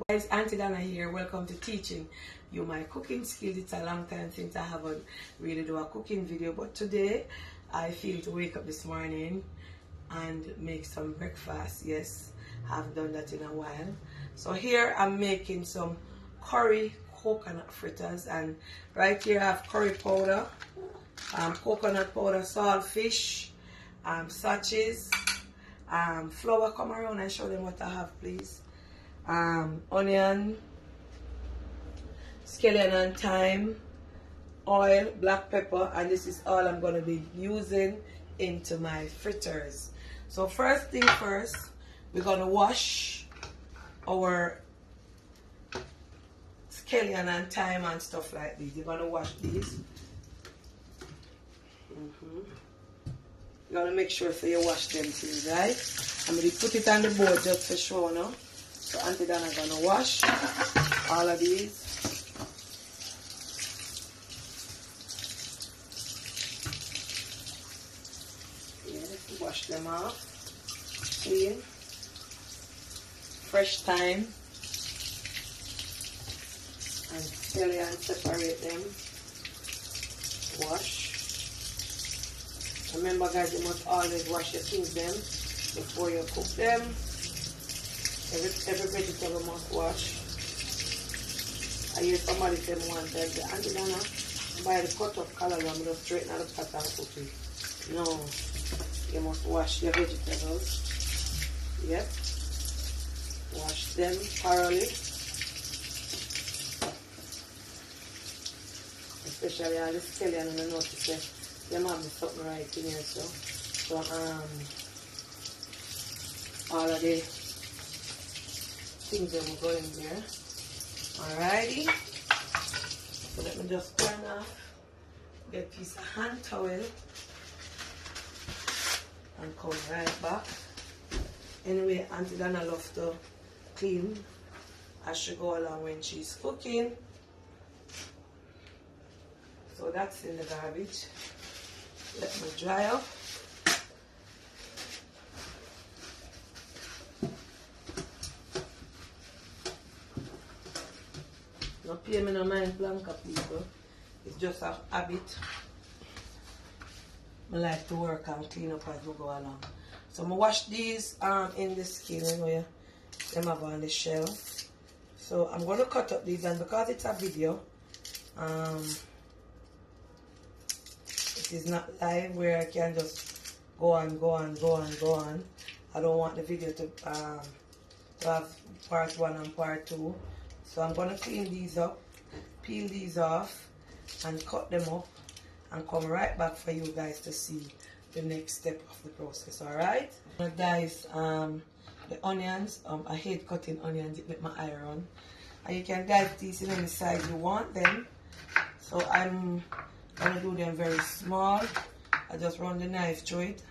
Guys, Auntie Donna here. Welcome to teaching you my cooking skills. It's a long time since I haven't really do a cooking video, but today I feel to wake up this morning and make some breakfast. Yes, I haven't done that in a while. So here I'm making some curry coconut fritters, and right here I have curry powder, coconut powder, saltfish, sachets, flour. Come around and show them what I have, please. Onion, scallion and thyme, oil, black pepper, and this is all I'm going to be using into my fritters. So first thing first, we're going to wash our scallion and thyme and stuff like this. You're going to wash these. You got to make sure so you wash them too, right? I'm going to put it on the board just to show now. So Auntie Donna gonna wash all of these. Yeah, let's wash them off. Clean. Fresh thyme. And scallion, separate them. Wash. Remember guys, you must always wash your things them before you cook them. Every vegetable must wash. I hear somebody say one time, Auntie Donna, buy the cut of color, I'm going to straighten out the pot and cook it. No, you must wash your vegetables. Yep. Wash them thoroughly. Especially all the scallion, and I notice that them have something right in here. So all of the things that will go in there. Alrighty. So let me just turn off, get a piece of hand towel, and come right back. Anyway, Auntie Donna loves to clean as she go along when she's cooking. So that's in the garbage. Let me dry up. No pay me no mind blanca people. It's just a habit. I like to work and clean up as we go along. So I wash these in the skin, you know, them have on the shell. So I'm going to cut up these, and because it's a video, it is not live where I can just go on. I don't want the video to have part 1 and part 2. So I'm going to clean these up, peel these off, and cut them up, and come right back for you guys to see the next step of the process, alright? Guys, the onions, I hate cutting onions with my iron. And you can dice these in any size you want them. So I'm going to do them very small. I just run the knife through it.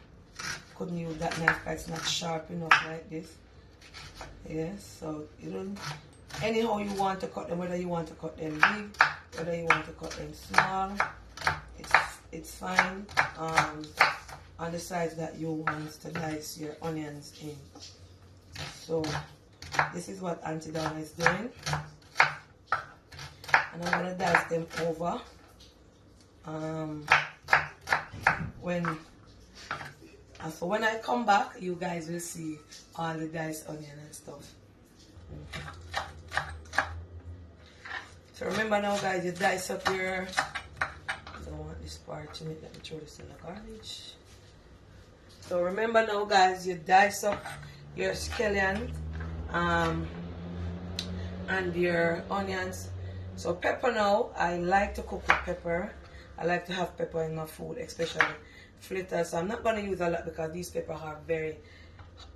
Couldn't use that knife because it's not sharp enough like this. Yes, so you don't... Anyhow you want to cut them, whether you want to cut them big, whether you want to cut them small, it's fine. On the size that you want to dice your onions in. So this is what Auntie Donna is doing, and I'm gonna dice them over. So when I come back, you guys will see all the diced onion and stuff. So remember now guys, you dice up your, I don't want this part to make, let me throw this in the garbage. So remember now guys, you dice up your scallion and your onions. So pepper now, I like to cook with pepper. I like to have pepper in my food, especially fritters. So I'm not going to use a lot because these peppers are very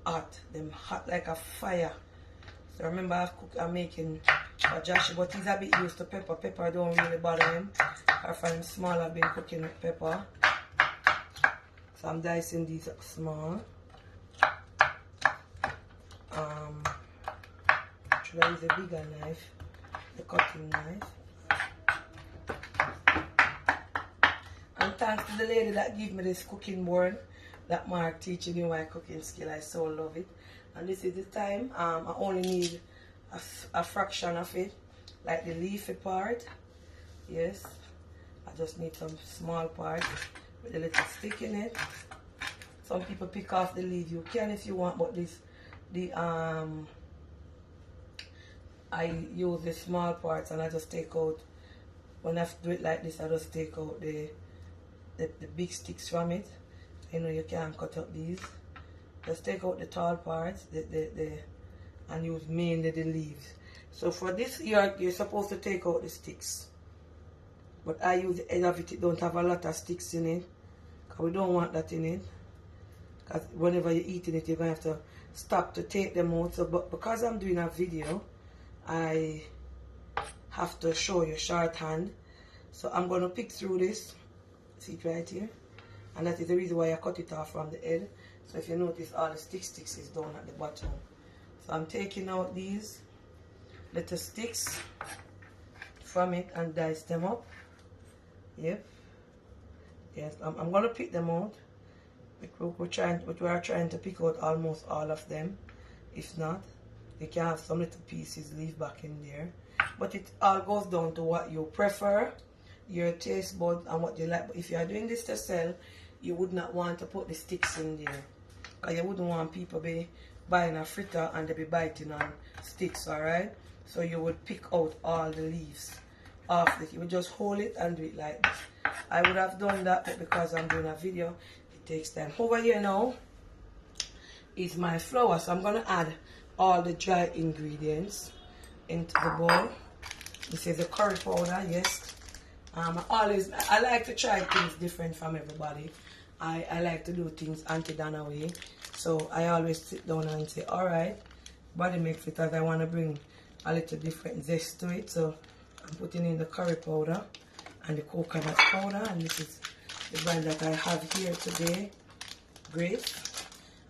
hot. They're hot like a fire. So remember I'm making for Josh, but he's a bit used to pepper. Pepper don't really bother him. From him small, I've been cooking with pepper. So I'm dicing these up small. Should I use a bigger knife? The cutting knife. And thanks to the lady that gave me this cooking board that Mark teaching you my cooking skill. I so love it. And this is the time. I only need a fraction of it, like the leafy part. Yes, I just need some small part with a little stick in it. Some people pick off the leaf. You can if you want, but I use the small parts and I just take out. When I do it like this, I just take out the big sticks from it. You know, you can't cut up these. Just take out the tall parts, and use mainly the leaves. So for this, you're supposed to take out the sticks. But I use the end of it. It don't have a lot of sticks in it, because we don't want that in it. Because whenever you're eating it, you're going to have to stop to take them out. So, but because I'm doing a video, I have to show you shorthand. So I'm going to pick through this. See it right here? And that is the reason why I cut it off from the head. So if you notice, all the sticks is down at the bottom. So I'm taking out these little sticks from it and dice them up. Yep. Yes, I'm going to pick them out. We are trying to pick out almost all of them. If not, you can have some little pieces leave back in there. But it all goes down to what you prefer, your taste bud, and what you like. But if you are doing this to sell, you would not want to put the sticks in there, because you wouldn't want people be buying a fritter and they be biting on sticks. Alright, so you would pick out all the leaves off it. You would just hold it and do it like this. I would have done that, but because I'm doing a video, it takes time. Over here now is my flour, so I'm going to add all the dry ingredients into the bowl. This is the curry powder. Yes, I like to try things different from everybody. I like to do things Auntie Donna way. So I always sit down and say, alright, body makes it, as I want to bring a little different zest to it. So I'm putting in the curry powder and the coconut powder, and this is the brand that I have here today, Great.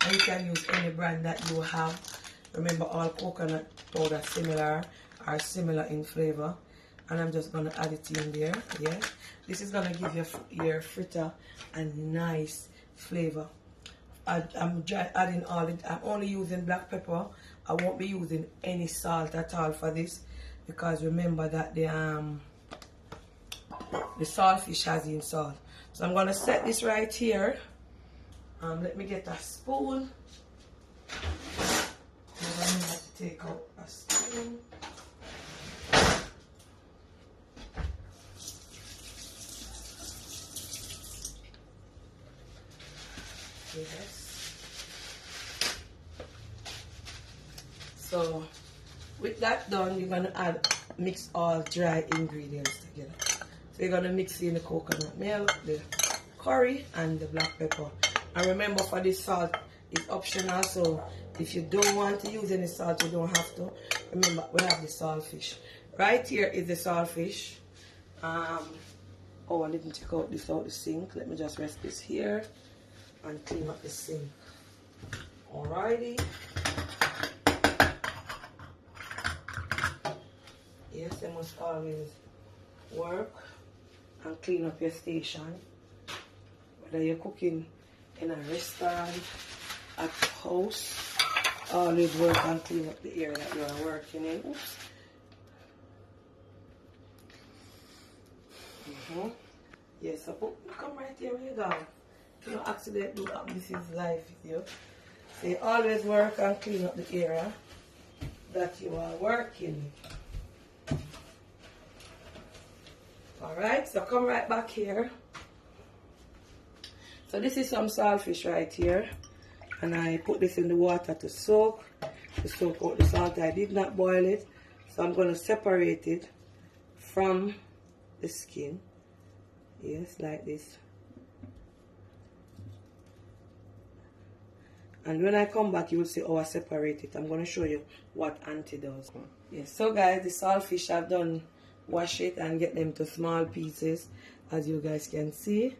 And you can use any brand that you have. Remember, all coconut powder are similar in flavor. And I'm just going to add it in there. Yeah, this is going to give your fritter a nice flavor. I'm adding all it. I'm only using black pepper. I won't be using any salt at all for this, because remember that the saltfish has in salt. So I'm going to set this right here. Let me get a spoon. I'm going to have to take out a spoon. Yes. So with that done, you're going to mix all dry ingredients together. So you're going to mix in the coconut milk, the curry, and the black pepper. And remember, for this salt, it's optional. So if you don't want to use any salt, you don't have to. Remember, we have the saltfish. Right here is the saltfish. Oh, I didn't take out this out the sink. Let me just rest this here and clean up the sink. Alrighty. Yes, you must always work and clean up your station. Whether you're cooking in a restaurant, at the house, always work and clean up the area that you are working in. Oops. Yes, so come right here where you go. You know, accident do that. This is life with you. So you always work and clean up the area that you are working. Alright, so come right back here. So this is some saltfish right here. And I put this in the water to soak out the salt. I did not boil it. So I'm going to separate it from the skin. Yes, like this. And when I come back, you will see how I separate it. I'm going to show you what Auntie does. Yes, so guys, the saltfish I've done wash it and get them to small pieces, as you guys can see.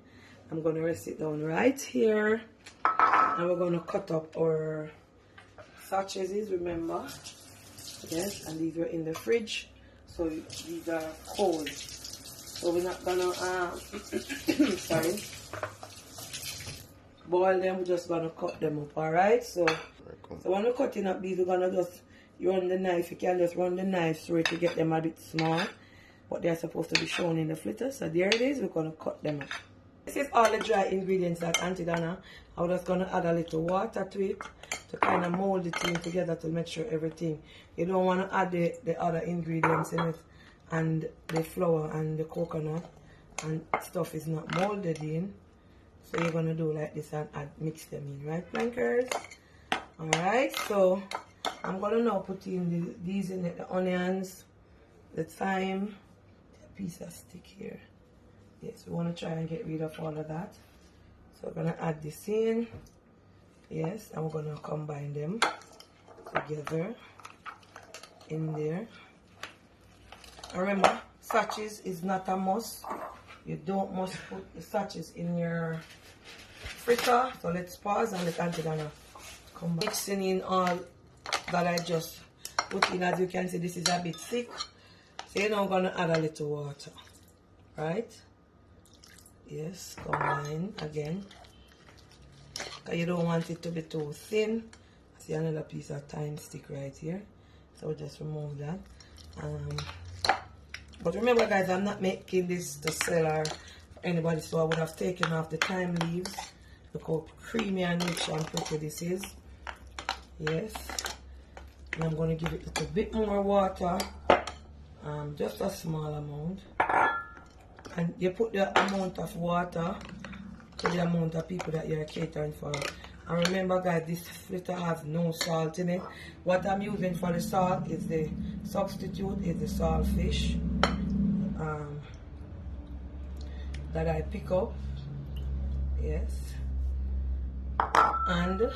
I'm going to rest it down right here. And we're going to cut up our sausages, remember. Yes, and these were in the fridge. So these are cold. So we're not going to, sorry, boil them. We're just going to cut them up, alright? So when we're cutting up these, we're going to just you run the knife, you can just run the knife through it to get them a bit small. But they're supposed to be shown in the fritter. So there it is, we're going to cut them up. This is all the dry ingredients that Auntie Donna. I'm just going to add a little water to it to kind of mold it in together to make sure everything. You don't want to add the other ingredients in it and the flour and the coconut and stuff is not molded in. So you're going to do like this and mix them in, right, plankers? Alright, so I'm going to now put in these in it, the onions, the thyme, a piece of stick here. Yes, we want to try and get rid of all of that. So we're going to add this in. Yes, and we're going to combine them together in there. And remember, sachets is not a must. You don't must put the sachets in your fritter. So let's pause and let Auntie Donna come back. Mixing in all that I just put in. As you can see, this is a bit thick. So you're now going to add a little water. Right? Yes, combine again. You don't want it to be too thin. See another piece of thyme stick right here. So just remove that. But remember guys, I'm not making this to sell or anybody, so I would have taken off the thyme leaves. Look how creamy and rich and pretty this is. Yes. And I'm going to give it a little bit more water. Just a small amount. And you put the amount of water to the amount of people that you're catering for. And remember guys, this fritter has no salt in it. What I'm using for the salt is the substitute is the saltfish that I pick up. Yes. And I'm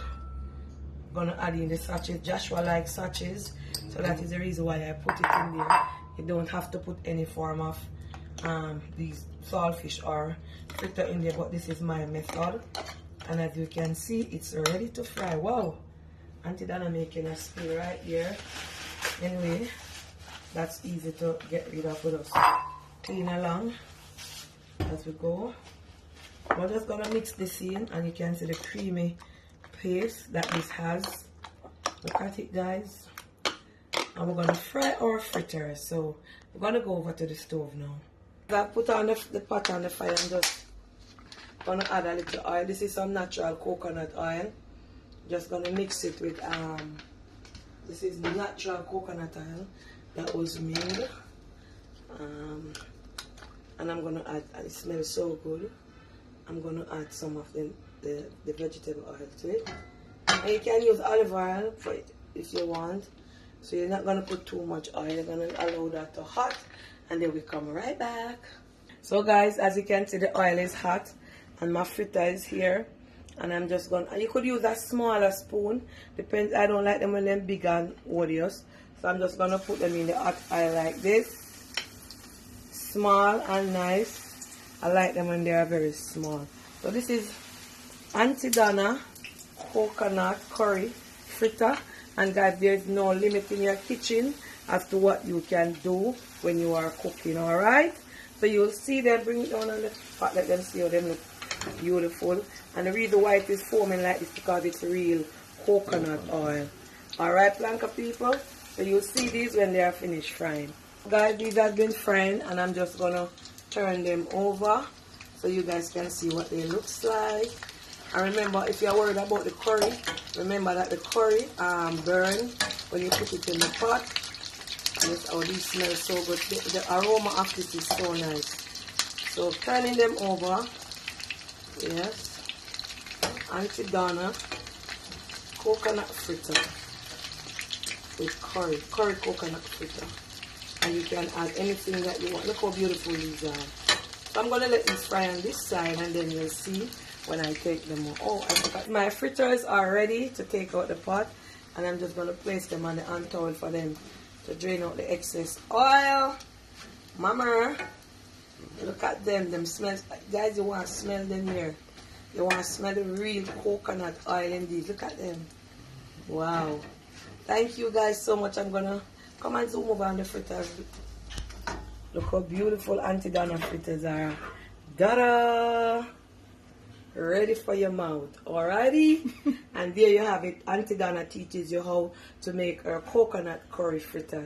gonna add in the sachets. Joshua likes sachets, so that is the reason why I put it in there. You don't have to put any form of these saltfish or fritter in there, but this is my method. And as you can see, it's ready to fry. Wow, Auntie Donna making a spill right here. Anyway, that's easy to get rid of with us. Clean along as we go. We're just gonna mix this in, and you can see the creamy paste that this has. Look at it guys. And we're gonna fry our fritters. So we're gonna go over to the stove now. I put on the pot on the fire and just gonna add a little oil. This is some natural coconut oil. Just gonna mix it with this is natural coconut oil that was made. And I'm gonna add, and it smells so good. I'm gonna add some of the vegetable oil to it. And you can use olive oil for it if you want. So you're not gonna put too much oil. You're gonna allow that to hot, and then we come right back. So guys, as you can see, the oil is hot and my fritter is here, and I'm just gonna, you could use a smaller spoon, depends. I don't like them when they're big and odious, so I'm just gonna put them in the hot oil like this, small and nice. I like them when they are very small. So this is Auntie Donna coconut curry fritter. And guys, there's no limit in your kitchen as to what you can do when you are cooking, alright? So you'll see them, bring it down on the pot, let them see how them look beautiful. And the reason why it is foaming like this because it's real coconut oil. Alright, planka people? So you'll see these when they are finished frying. Guys, these have been frying, and I'm just gonna turn them over so you guys can see what they looks like. And remember, if you're worried about the curry, remember that the curry burn when you put it in the pot. Yes, oh, these smell so good. The aroma of this is so nice. So turning them over. Yes. Auntie Donna coconut fritter with curry coconut fritter. And you can add anything that you want. Look how beautiful these are. So I'm gonna let these fry on this side, and then you'll see when I take them out. Oh, I forgot. My fritters are ready to take out the pot, and I'm just going to place them on the hand towel for them to drain out the excess oil. Mama, look at them. Them smells. Guys, you want to smell them here. You want to smell the real coconut oil in these. Look at them. Wow. Thank you guys so much. I'm going to come and zoom over on the fritters. Look how beautiful Auntie Donna fritters are. Ta-da! ready for your mouth. Alrighty? And there you have it. Auntie Donna teaches you how to make her coconut curry fritters.